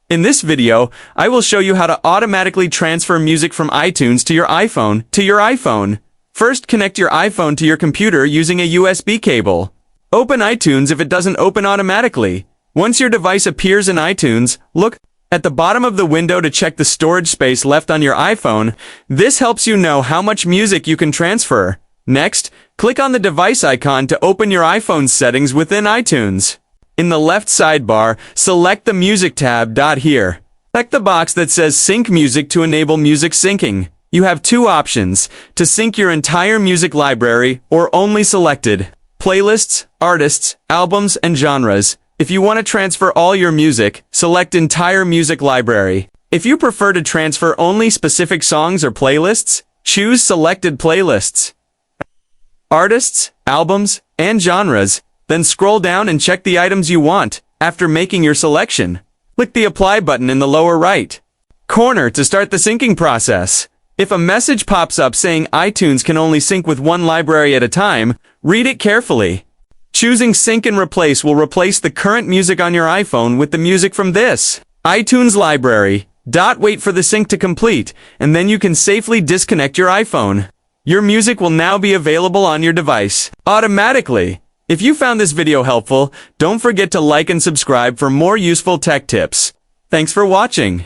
In this video, I will show you how to automatically transfer music from iTunes to your iPhone. First, connect your iPhone to your computer using a USB cable. Open iTunes if it doesn't open automatically. Once your device appears in iTunes, look at the bottom of the window to check the storage space left on your iPhone. This helps you know how much music you can transfer. Next, click on the device icon to open your iPhone's settings within iTunes. In the left sidebar, select the Music tab. Here, check the box that says Sync Music to enable music syncing. You have two options: to sync your entire music library or only selected playlists, artists, albums, and genres. If you want to transfer all your music, select Entire Music Library. If you prefer to transfer only specific songs or playlists, choose Selected Playlists, Artists, Albums, and Genres. Then scroll down and check the items you want. After making your selection, click the Apply button in the lower right corner to start the syncing process. If a message pops up saying iTunes can only sync with one library at a time, read it carefully. Choosing Sync and Replace will replace the current music on your iPhone with the music from this iTunes library. Wait for the sync to complete, and then you can safely disconnect your iPhone. Your music will now be available on your device automatically. If you found this video helpful, don't forget to like and subscribe for more useful tech tips. Thanks for watching.